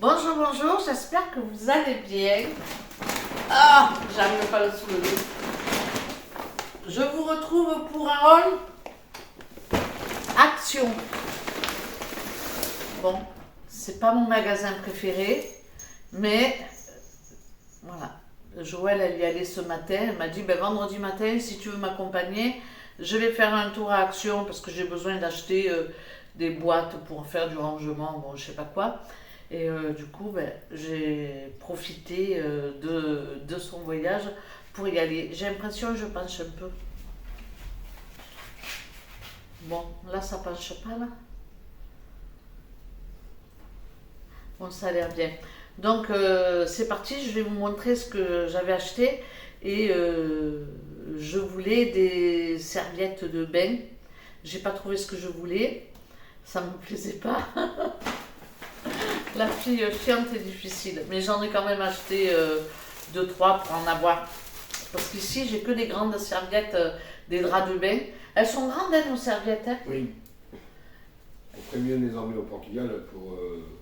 Bonjour, bonjour, j'espère que vous allez bien. Ah, j'arrive pas à le soulever. Je vous retrouve pour un rôle action. Bon, c'est pas mon magasin préféré, mais voilà. Joël, elle y allait ce matin, elle m'a dit, ben, vendredi matin, si tu veux m'accompagner, je vais faire un tour à Action parce que j'ai besoin d'acheter des boîtes pour faire du rangement, bon, je sais pas quoi. Et du coup, ben, j'ai profité de son voyage pour y aller. J'ai l'impression que je penche un peu. Bon, là, ça penche pas, là. Bon, ça a l'air bien. Donc, c'est parti, je vais vous montrer ce que j'avais acheté. Et je voulais des serviettes de bain. J'ai pas trouvé ce que je voulais. Ça me plaisait pas. La fille chiante et difficile. Mais j'en ai quand même acheté 2-3 pour en avoir. Parce qu'ici, j'ai que des grandes serviettes, des draps de bain. Elles sont grandes, hein, nos serviettes, hein? Oui. On ferait mieux de les emmener au Portugal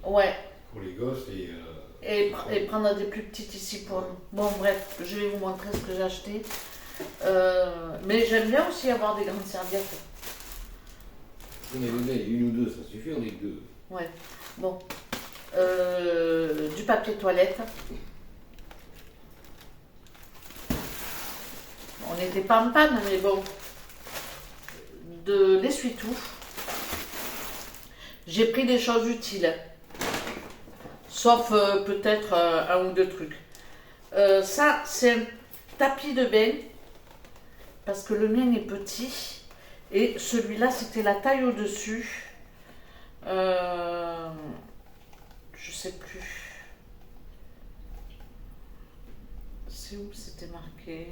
Ouais. pour les gosses Et prendre des plus petites ici pour nous. Bon, bref, je vais vous montrer ce que j'ai acheté. Mais j'aime bien aussi avoir des grandes serviettes. On est donné une ou deux, ça suffit, on est deux. Ouais. Bon. Du papier toilette. On n'était pas en panne, mais bon. De l'essuie-tout. J'ai pris des choses utiles. Sauf peut-être un ou deux trucs. Ça, c'est un tapis de bain. Parce que le mien est petit. Et celui-là, c'était la taille au-dessus. Je sais plus. C'est où c'était marqué?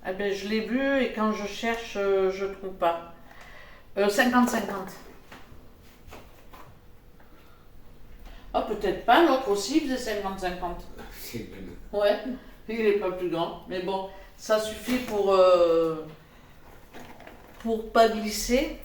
Eh ben, je l'ai vu et quand je cherche, je trouve pas. 50-50. Ah, peut-être pas, l'autre aussi faisait 50-50. C'est le même. Ouais, il est pas plus grand. Mais bon, ça suffit pour pas glisser.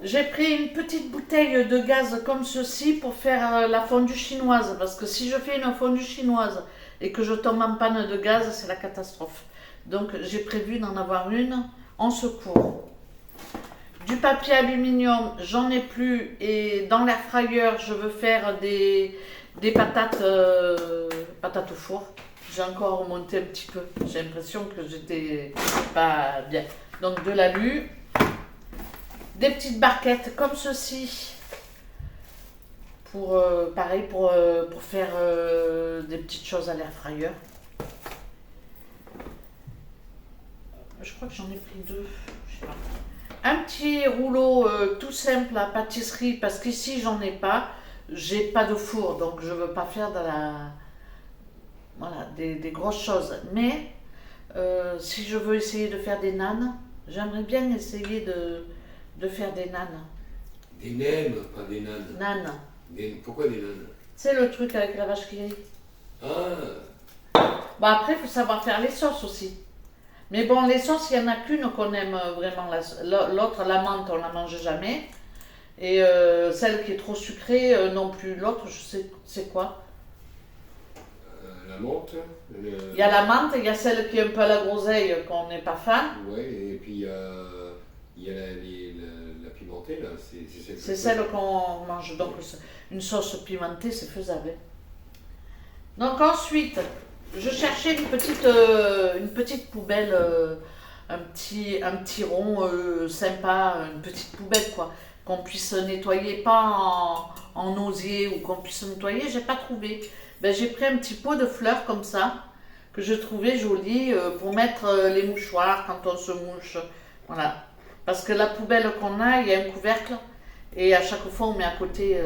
J'ai pris une petite bouteille de gaz comme ceci pour faire la fondue chinoise. Parce que si je fais une fondue chinoise et que je tombe en panne de gaz, c'est la catastrophe. Donc j'ai prévu d'en avoir une en secours. Du papier aluminium, j'en ai plus. Et dans l'air fryer, je veux faire des patates, patates au four. J'ai encore remonté un petit peu. J'ai l'impression que j'étais pas bien. Donc de l'alu. Des petites barquettes comme ceci. Pour, pareil, pour faire des petites choses à l'air fryer. Je crois que j'en ai pris deux. Je sais pas. Un petit rouleau tout simple à pâtisserie parce qu'ici j'en ai pas. J'ai pas de four donc je veux pas faire des grosses choses. Mais si je veux essayer de faire des nanes, j'aimerais bien essayer de faire des nanes. Des nems, pas des nanes. Nanes. Pourquoi des nanes? C'est le truc avec la vache qui rit. Ah, Bon, après, il faut savoir faire les sauces aussi. Mais bon, les sauces, il n'y en a qu'une qu'on aime vraiment. L'autre, la menthe, on la mange jamais. Et celle qui est trop sucrée, non plus. L'autre, je sais, c'est quoi? la menthe. Il y a la menthe, il y a celle qui est un peu à la groseille, qu'on n'est pas fan. Ouais, et puis il y a la pimentée, là. C'est celle qu'on mange. Donc, une sauce pimentée, c'est faisable. Donc ensuite, je cherchais une petite poubelle, un petit rond sympa, une petite poubelle quoi, qu'on puisse nettoyer, pas en osier ou qu'on puisse nettoyer, j'ai pas trouvé. Ben, j'ai pris un petit pot de fleurs comme ça, que je trouvais joli pour mettre les mouchoirs quand on se mouche. Voilà. Parce que la poubelle qu'on a, il y a un couvercle et à chaque fois on met à côté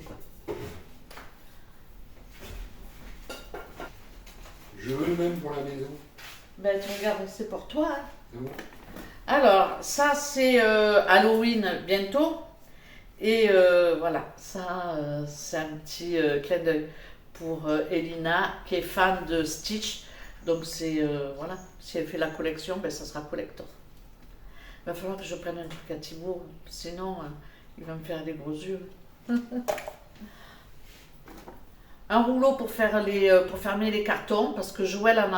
quoi. Je veux le même pour la maison. Ben tu regardes, c'est pour toi. Hein. C'est bon. Alors, ça c'est Halloween bientôt. Et voilà, ça c'est un petit clin d'œil pour Elina qui est fan de Stitch. Donc c'est, voilà, si elle fait la collection, ben ça sera collector. Il va falloir que je prenne un truc à Thibaut, sinon il va me faire des gros yeux. Un rouleau pour faire pour fermer les cartons, parce que Joël elle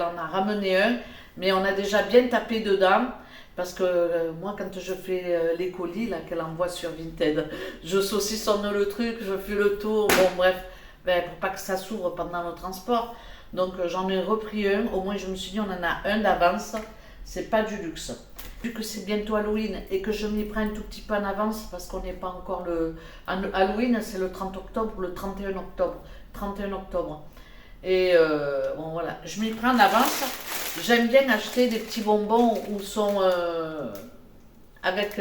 en a ramené un, mais on a déjà bien tapé dedans, parce que moi quand je fais les colis là qu'elle envoie sur Vinted, je saucissonne le truc, je fais le tour, bon bref, ben, pour pas que ça s'ouvre pendant le transport. Donc j'en ai repris un, au moins je me suis dit on en a un d'avance, c'est pas du luxe. Vu que c'est bientôt Halloween et que je m'y prends un tout petit peu en avance parce qu'on n'est pas encore le... Halloween c'est le 30 octobre ou le 31 octobre. 31 octobre. Et bon voilà, je m'y prends en avance. J'aime bien acheter des petits bonbons où sont avec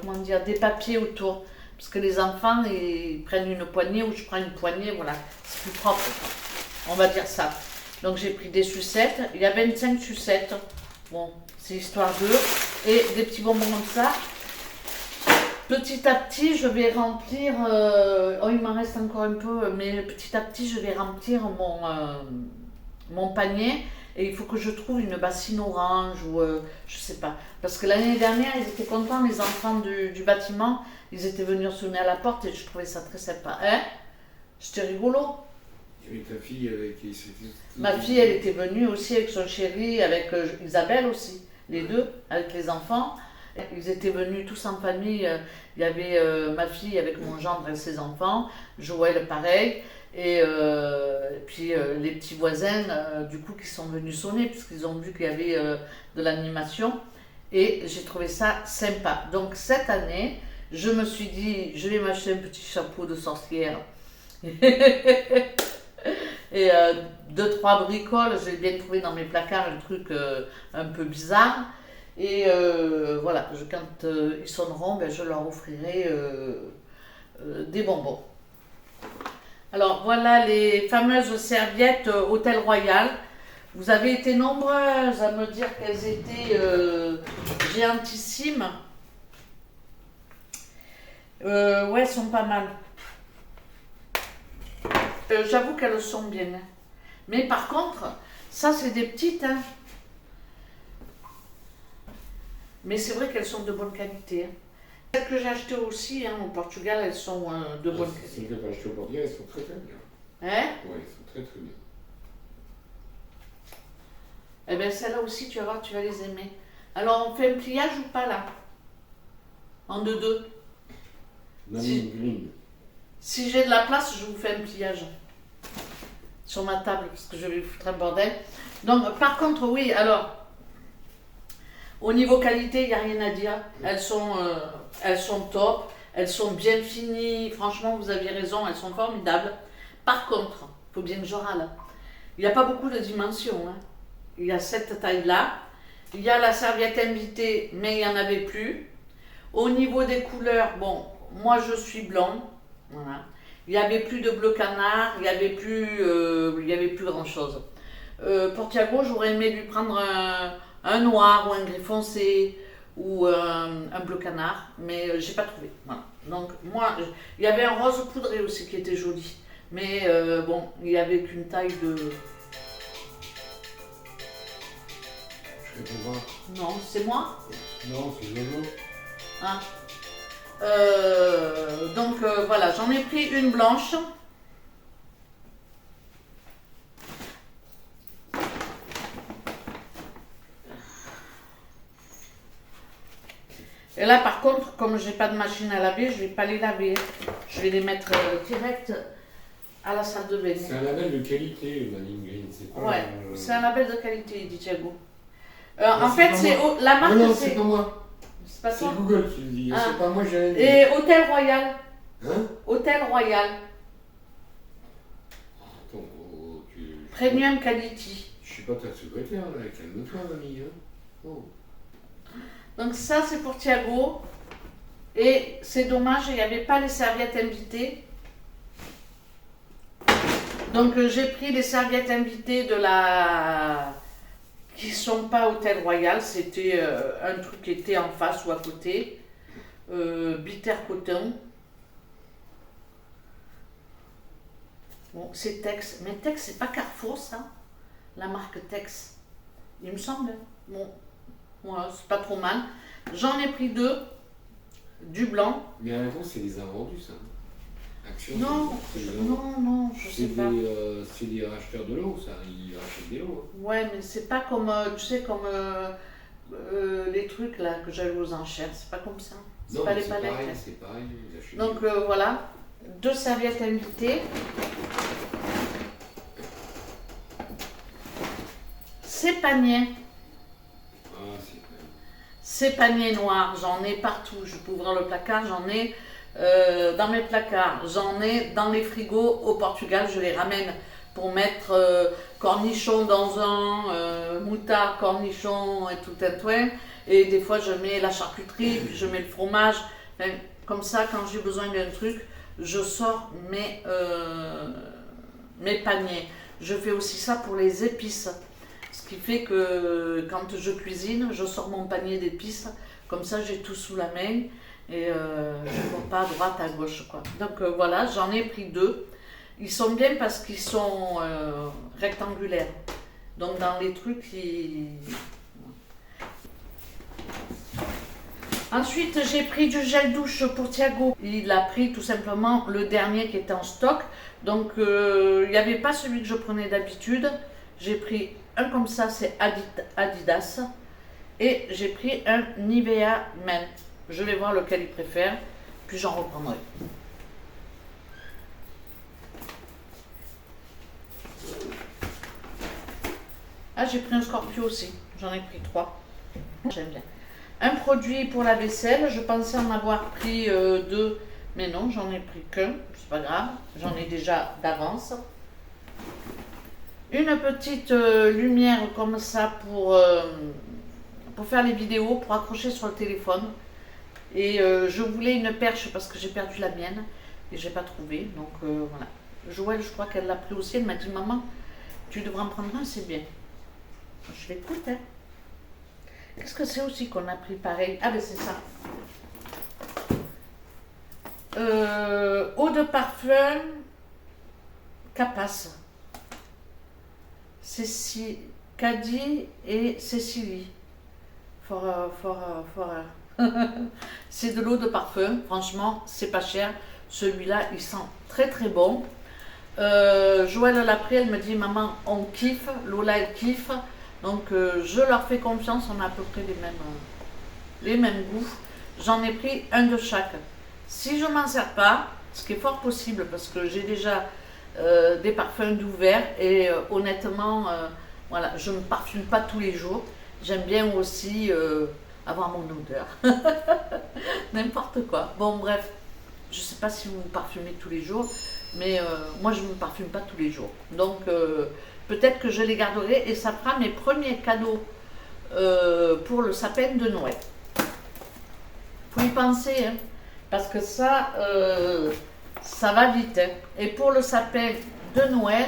comment dire, des papiers autour. Parce que les enfants ils prennent une poignée ou je prends une poignée, voilà, c'est plus propre. On va dire ça. Donc j'ai pris des sucettes, il y a 25 sucettes. Bon, c'est histoire d'eux. Et des petits bonbons comme ça. Petit à petit, je vais remplir. Oh, il m'en reste encore un peu, mais petit à petit, je vais remplir mon panier. Et il faut que je trouve une bassine orange ou je sais pas. Parce que l'année dernière, ils étaient contents, les enfants du bâtiment. Ils étaient venus sonner à la porte et je trouvais ça très sympa. Hein? C'était rigolo. Et ta fille avec qui c'était. Ma fille, elle était venue aussi avec son chéri, avec Isabelle aussi, les deux, avec les enfants. Ils étaient venus tous en famille. Il y avait ma fille avec mon gendre et ses enfants, Joël pareil, et puis les petits voisins du coup qui sont venus sonner puisqu'ils ont vu qu'il y avait de l'animation. Et j'ai trouvé ça sympa. Donc cette année, je me suis dit, je vais m'acheter un petit chapeau de sorcière. Et deux, trois bricoles, j'ai bien trouvé dans mes placards un truc un peu bizarre. Et voilà, quand ils sonneront, ben, je leur offrirai des bonbons. Alors voilà les fameuses serviettes Hôtel Royal. Vous avez été nombreuses à me dire qu'elles étaient géantissimes. Ouais, elles sont pas mal. J'avoue qu'elles sont bien. Hein. Mais par contre, ça c'est des petites. Hein. Mais c'est vrai qu'elles sont de bonne qualité. Hein. Celles que j'ai achetées aussi hein, au Portugal, elles sont de bonne qualité. Celles que tu as achetées au Portugal, elles sont très très bien. Hein? Oui, elles sont très très bien. Eh bien celles-là aussi, tu vas voir, tu vas les aimer. Alors on fait un pliage ou pas là? En deux. Si j'ai de la place, je vous fais un pliage. Sur ma table, parce que je vais vous foutre un bordel. Donc par contre, oui, alors... Au niveau qualité, il n'y a rien à dire. Elles sont top, elles sont bien finies. Franchement, vous aviez raison, elles sont formidables. Par contre, il faut bien que je râle. Il n'y a pas beaucoup de dimensions. Hein. Il y a cette taille-là. Il y a la serviette invitée, mais il n'y en avait plus. Au niveau des couleurs, bon, moi je suis blonde. Voilà. Il n'y avait plus de bleu canard, il n'y avait plus grand-chose. Pour Thiago, j'aurais aimé lui prendre un noir ou un gris foncé ou un bleu canard, mais j'ai pas trouvé. Voilà. Donc moi, il y avait un rose poudré aussi qui était joli, mais bon, il y avait qu'une taille de... Je vais te voir. Non, c'est moi? Non, c'est Jojo. Ah. Donc voilà, j'en ai pris une blanche. Et là, par contre, comme j'ai pas de machine à laver, je vais pas les laver. Je vais les mettre direct à la salle de bain. C'est un label de qualité, Manning Green. C'est pas. Ouais, c'est un label de qualité, dit Thiago. Ah, en fait, c'est la marque. Non, c'est pas moi. C'est pas C'est toi. Google qui le dit. Ah. C'est pas moi, j'ai. Et Hôtel Royal. Hein? Hôtel Royal. Attends, tu. Premium Quality. Je suis pas ta secrétaire, là. Calme-toi, mamie. Hein? Oh. Donc ça, c'est pour Thiago. Et c'est dommage, il n'y avait pas les serviettes invitées. Donc j'ai pris les serviettes invitées de la... qui sont pas Hôtel Royal. C'était un truc qui était en face ou à côté. Bitter Coton. Bon, c'est Tex. Mais Tex, c'est pas Carrefour, ça? La marque Tex. Il me semble. Bon. Voilà, c'est pas trop mal. J'en ai pris 2, du blanc. Mais à l'avant, c'est des invendus, ça. Action, Non, non, je sais pas. C'est des racheteurs de l'eau, ça. Ils rachètent des lots. Hein. Ouais, mais c'est pas comme, tu sais, comme les trucs là que j'avais aux enchères. C'est pas comme ça. C'est Non, pas mais les palettes. Hein. c'est pareil. Ils achètent Donc des lots. voilà, 2 serviettes invitées. Ces paniers. Ah, c'est quand même. Ces paniers noirs, j'en ai partout. Je peux ouvrir le placard, j'en ai dans mes placards, j'en ai dans les frigos au Portugal. Je les ramène pour mettre cornichons dans un, moutarde, cornichons et tout un toin. Et des fois, je mets la charcuterie, puis je mets le fromage. Enfin, comme ça, quand j'ai besoin d'un truc, je sors mes paniers. Je fais aussi ça pour les épices. Ce qui fait que quand je cuisine, je sors mon panier d'épices. Comme ça, j'ai tout sous la main et je ne cours pas à droite, à gauche, quoi. Donc voilà, j'en ai pris 2. Ils sont bien parce qu'ils sont rectangulaires. Donc dans les trucs, Ensuite, j'ai pris du gel douche pour Thiago. Il a pris tout simplement le dernier qui était en stock. Donc il n'y avait pas celui que je prenais d'habitude. J'ai pris un comme ça, c'est Adidas. Et j'ai pris un Nivea Men. Je vais voir lequel il préfère, puis j'en reprendrai. Ah, j'ai pris un Scorpio aussi. J'en ai pris 3. J'aime bien. Un produit pour la vaisselle. Je pensais en avoir pris 2, mais non, j'en ai pris qu'un. C'est pas grave. J'en ai déjà d'avance. Une petite lumière comme ça pour faire les vidéos, pour accrocher sur le téléphone. Et je voulais une perche parce que j'ai perdu la mienne et j'ai pas trouvé. Donc voilà. Joël, je crois qu'elle l'a pris aussi. Elle m'a dit, maman, tu devrais en prendre un, c'est bien. Je l'écoute, hein. Qu'est-ce que c'est aussi qu'on a pris pareil? Ah ben c'est ça. Eau de parfum Capas. Caddy et Cécilie. C'est de l'eau de parfum. Franchement, c'est pas cher. Celui-là, il sent très très bon. Joël l'a pris, elle me dit, maman, on kiffe. Lola, elle kiffe. Donc, je leur fais confiance. On a à peu près les mêmes goûts. J'en ai pris un de chaque. Si je m'en sers pas, ce qui est fort possible parce que j'ai déjà des parfums doux verts et honnêtement, voilà, je ne me parfume pas tous les jours. J'aime bien aussi avoir mon odeur. N'importe quoi. Bon, bref, je ne sais pas si vous vous parfumez tous les jours, mais moi, je ne me parfume pas tous les jours. Donc, peut-être que je les garderai et ça fera mes premiers cadeaux pour le sapin de Noël. Faut y penser, hein, parce que ça va vite. Hein. Et pour le sapin de Noël,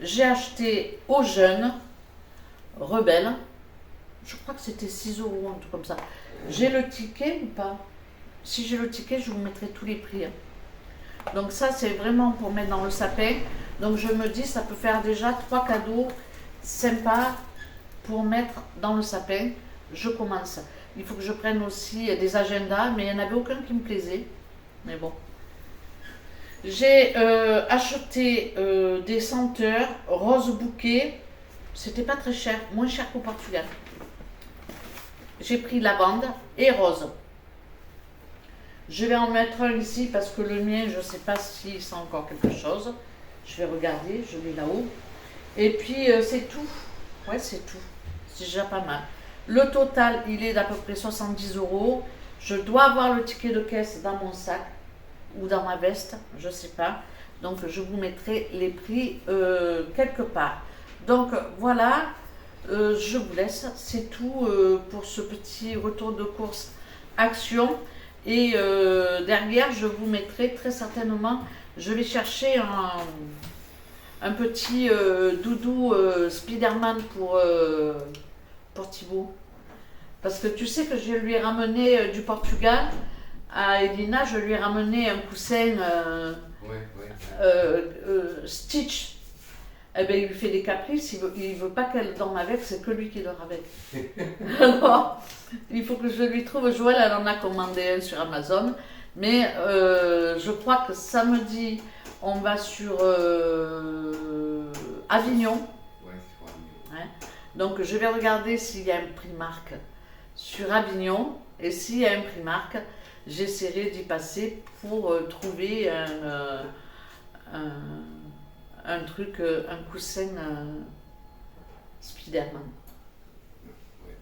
j'ai acheté aux jeunes Rebelle. Je crois que c'était 6 €, un truc comme ça. J'ai le ticket ou pas? Si j'ai le ticket, je vous mettrai tous les prix. Hein. Donc ça, c'est vraiment pour mettre dans le sapin. Donc je me dis, ça peut faire déjà 3 cadeaux sympas pour mettre dans le sapin. Je commence. Il faut que je prenne aussi des agendas, mais il n'y en avait aucun qui me plaisait. Mais bon. J'ai acheté des senteurs rose bouquet. C'était pas très cher, moins cher qu'au Portugal. J'ai pris lavande et rose. Je vais en mettre un ici parce que le mien, je ne sais pas s'il sent encore quelque chose. Je vais regarder, je l'ai là-haut. Et puis c'est tout. Ouais, c'est tout. C'est déjà pas mal. Le total, il est d'à peu près 70 €. Je dois avoir le ticket de caisse dans mon sac ou dans ma veste, je ne sais pas. Donc je vous mettrai les prix quelque part. Donc voilà, je vous laisse. C'est tout pour ce petit retour de course Action. Et derrière, je vous mettrai très certainement, je vais chercher un petit doudou Spiderman pour Thibaut. Parce que tu sais que je lui ai ramené du Portugal, à Elina, je lui ai ramené un coussin Stitch. Eh ben, il lui fait des caprices, il veut pas qu'elle dorme avec, c'est que lui qui dort avec. Alors, il faut que je lui trouve. Joël, elle en a commandé un sur Amazon, mais je crois que samedi, on va sur Avignon. Ouais, c'est pour Avignon. Hein. Donc, je vais regarder s'il y a un Primark sur Avignon, et s'il y a un Primark, j'essaierai d'y passer pour trouver un truc, un coussin Spiderman. Ouais.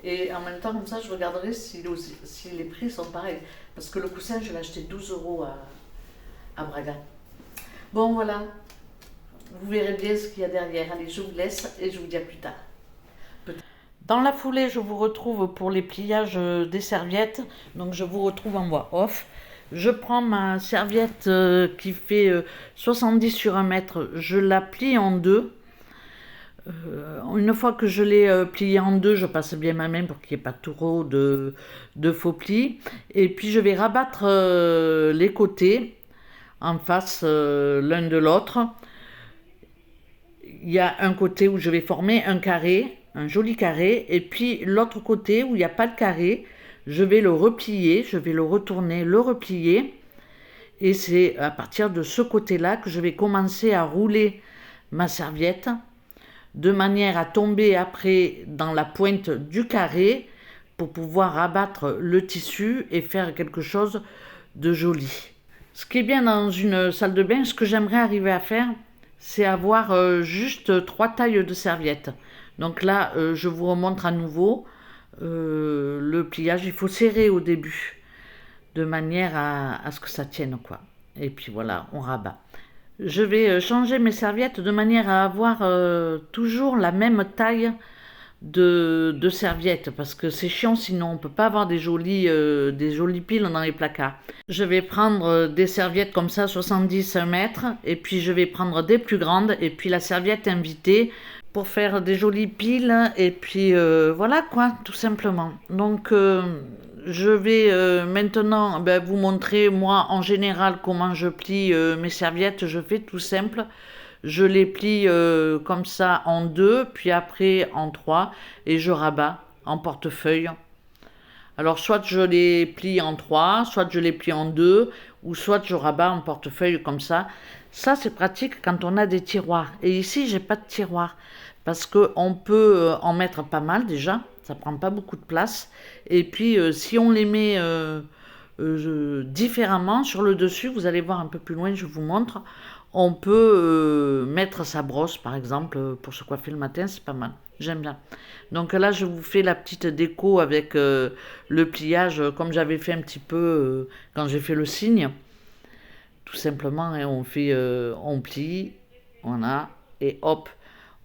Et en même temps, comme ça, je regarderai si les prix sont pareils. Parce que le coussin, je l'ai acheté 12 € à Braga. Bon, voilà. Vous verrez bien ce qu'il y a derrière. Allez, je vous laisse et je vous dis à plus tard. Dans la foulée, je vous retrouve pour les pliages des serviettes. Donc, je vous retrouve en voix off. Je prends ma serviette qui fait 70 sur 1 mètre. Je la plie en deux. Une fois que je l'ai pliée en deux, je passe bien ma main pour qu'il n'y ait pas trop de faux plis. Et puis, je vais rabattre les côtés en face l'un de l'autre. Il y a un côté où je vais former un carré, un joli carré, et puis l'autre côté où il n'y a pas de carré, je vais le replier, je vais le retourner, le replier, et c'est à partir de ce côté-là que je vais commencer à rouler ma serviette, de manière à tomber après dans la pointe du carré, pour pouvoir abattre le tissu et faire quelque chose de joli. Ce qui est bien dans une salle de bain, ce que j'aimerais arriver à faire, c'est avoir juste 3 tailles de serviettes. Donc là, je vous remontre à nouveau le pliage. Il faut serrer au début, de manière à ce que ça tienne, quoi. Et puis voilà, on rabat. Je vais changer mes serviettes de manière à avoir toujours la même taille de serviettes, parce que c'est chiant, sinon on peut pas avoir des jolies piles dans les placards. Je vais prendre des serviettes comme ça, 70 mètres, et puis je vais prendre des plus grandes, et puis la serviette invitée pour faire des jolies piles, et puis voilà quoi, tout simplement. Donc je vais maintenant vous montrer moi en général comment je plie mes serviettes. Je fais tout simple. Je les plie comme ça en 2, puis après en 3, et je rabats en portefeuille. Alors soit je les plie en 3, soit je les plie en 2, ou soit je rabats en portefeuille comme ça. Ça c'est pratique quand on a des tiroirs. Et ici j'ai pas de tiroir, parce qu'on peut en mettre pas mal déjà, ça prend pas beaucoup de place. Et puis si on les met différemment sur le dessus, vous allez voir un peu plus loin, je vous montre. On peut mettre sa brosse, par exemple, pour se coiffer le matin, c'est pas mal. J'aime bien. Donc là, je vous fais la petite déco avec le pliage, comme j'avais fait un petit peu quand j'ai fait le signe. Tout simplement, hein, on plie, voilà, et hop,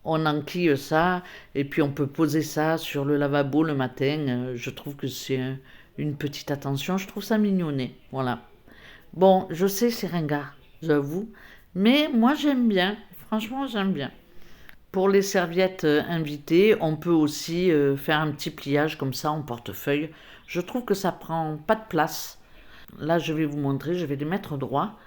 on enquille ça, et puis on peut poser ça sur le lavabo le matin. Je trouve que c'est une petite attention, je trouve ça mignonné, voilà. Bon, je sais, c'est ringard, j'avoue. Mais moi j'aime bien, franchement j'aime bien. Pour les serviettes invitées, on peut aussi faire un petit pliage comme ça en portefeuille. Je trouve que ça prend pas de place. Là je vais vous montrer, je vais les mettre droit.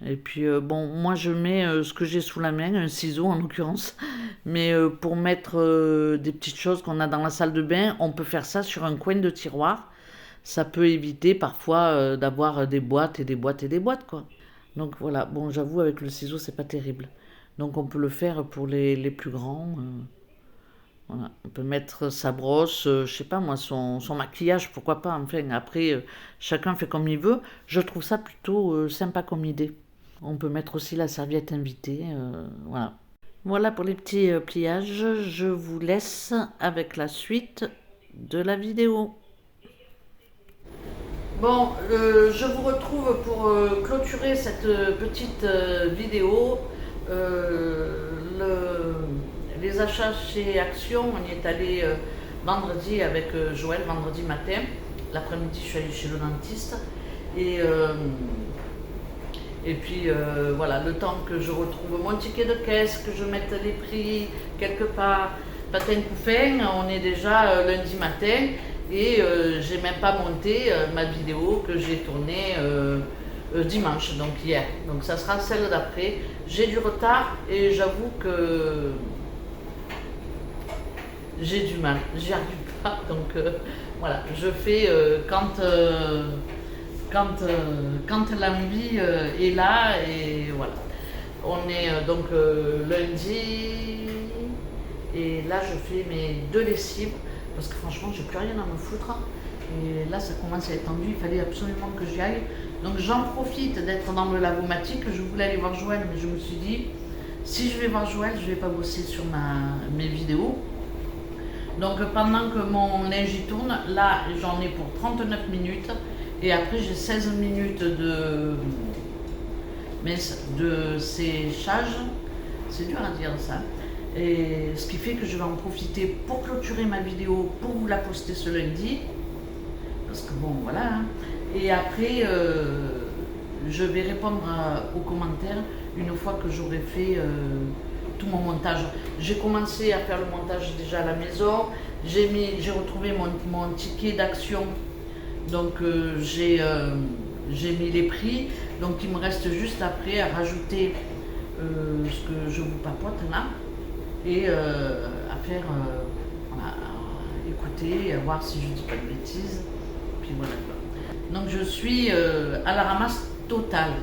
Et puis bon, moi je mets ce que j'ai sous la main, un ciseau en l'occurrence. Mais pour mettre des petites choses qu'on a dans la salle de bain, on peut faire ça sur un coin de tiroir. Ça peut éviter parfois d'avoir des boîtes et des boîtes et des boîtes, quoi. Donc voilà, bon j'avoue avec le ciseau c'est pas terrible. Donc on peut le faire pour les plus grands. Voilà. On peut mettre sa brosse, je sais pas moi, son maquillage, pourquoi pas. Enfin après, chacun fait comme il veut. Je trouve ça plutôt sympa comme idée. On peut mettre aussi la serviette invitée, voilà. Voilà pour les petits pliages. Je vous laisse avec la suite de la vidéo. Bon, je vous retrouve pour clôturer cette petite vidéo. Les achats chez Action, on y est allé vendredi avec Joël, vendredi matin. L'après-midi, je suis allée chez le dentiste. Et puis voilà, le temps que je retrouve mon ticket de caisse, que je mette les prix quelque part, patin couffin, on est déjà lundi matin. Et j'ai même pas monté ma vidéo que j'ai tournée dimanche, donc hier. Donc ça sera celle d'après. J'ai du retard et j'avoue que j'ai du mal, j'y arrive pas. Donc voilà, je fais quand l'envie est là et voilà. On est donc lundi et là je fais mes 2 lessives parce que franchement j'ai plus rien à me foutre et là ça commence à être tendu, il fallait absolument que j'y aille. Donc j'en profite d'être dans le lavomatique, je voulais aller voir Joël mais je me suis dit si je vais voir Joël je vais pas bosser sur mes vidéos. Donc pendant que mon linge y tourne, là j'en ai pour 39 minutes et après j'ai 16 minutes de séchage, c'est dur à dire ça. Et ce qui fait que je vais en profiter pour clôturer ma vidéo, pour vous la poster ce lundi. Parce que bon voilà. Hein. Et après je vais répondre aux commentaires une fois que j'aurai fait tout mon montage. J'ai commencé à faire le montage déjà à la maison. J'ai retrouvé mon ticket d'action. Donc j'ai mis les prix. Donc il me reste juste après à rajouter ce que je vous papote là. Et à faire, à écouter, à voir si je ne dis pas de bêtises. Puis voilà. Donc je suis à la ramasse totale.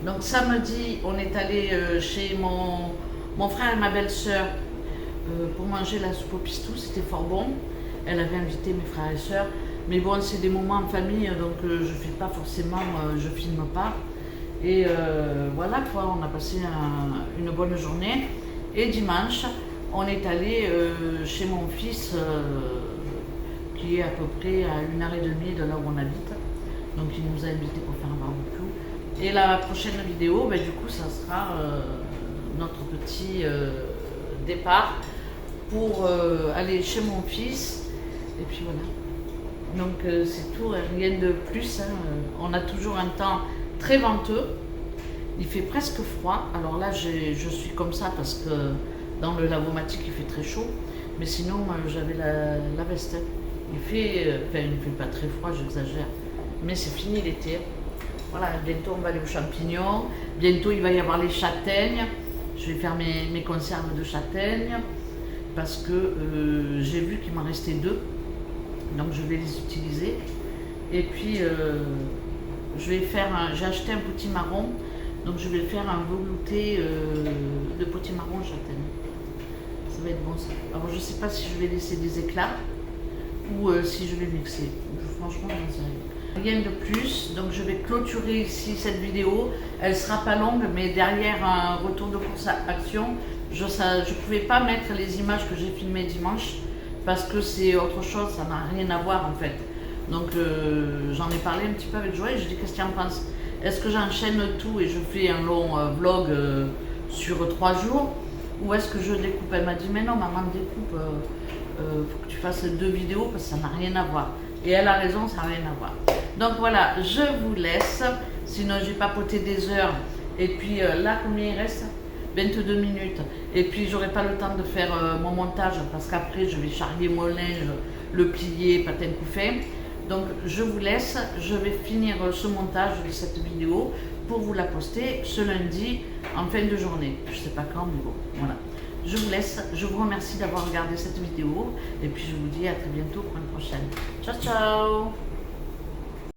Donc samedi, on est allé chez mon frère et ma belle-sœur pour manger la soupe au pistou, c'était fort bon. Elle avait invité mes frères et sœurs. Mais bon, c'est des moments en famille, donc je ne fais pas forcément, je filme pas. Et voilà quoi, on a passé une bonne journée. Et dimanche, on est allé chez mon fils, qui est à peu près à 1h30 de là où on habite. Donc il nous a invités pour faire un barbecue. Et la prochaine vidéo, ben, du coup, ça sera notre petit départ pour aller chez mon fils. Et puis voilà. Donc c'est tout, rien de plus. Hein. On a toujours un temps très venteux. Il fait presque froid. Alors là, je suis comme ça parce que dans le lavomatique, il fait très chaud. Mais sinon, j'avais la veste. Il fait pas très froid, j'exagère. Mais c'est fini l'été. Voilà, bientôt on va aller aux champignons. Bientôt, il va y avoir les châtaignes. Je vais faire mes conserves de châtaignes parce que j'ai vu qu'il m'en restait 2. Donc je vais les utiliser. Et puis j'ai acheté un potimarron. Donc je vais faire un velouté de potimarron châtaigne. Ça va être bon ça. Alors je sais pas si je vais laisser des éclats ou si je vais mixer. Franchement j'en sais rien. Rien de plus. Donc je vais clôturer ici cette vidéo. Elle sera pas longue mais derrière un retour de course à action, je ne pouvais pas mettre les images que j'ai filmées dimanche. Parce que c'est autre chose, ça n'a rien à voir en fait. Donc j'en ai parlé un petit peu avec Joël, je dis qu'est-ce que tu en penses? Est-ce que j'enchaîne tout et je fais un long vlog sur 3 jours? Ou est-ce que je découpe? Elle m'a dit mais non maman découpe, faut que tu fasses 2 vidéos parce que ça n'a rien à voir. Et elle a raison, ça n'a rien à voir. Donc voilà, je vous laisse, sinon j'ai papoté des heures. Et puis là combien il reste? 22 minutes. Et puis j'aurai pas le temps de faire mon montage parce qu'après je vais charrier mon linge, le plier, patin couffin. Donc je vous laisse, je vais finir ce montage de cette vidéo pour vous la poster ce lundi en fin de journée. Je sais pas quand, mais bon, voilà. Je vous laisse, je vous remercie d'avoir regardé cette vidéo et puis je vous dis à très bientôt pour une prochaine. Ciao ciao!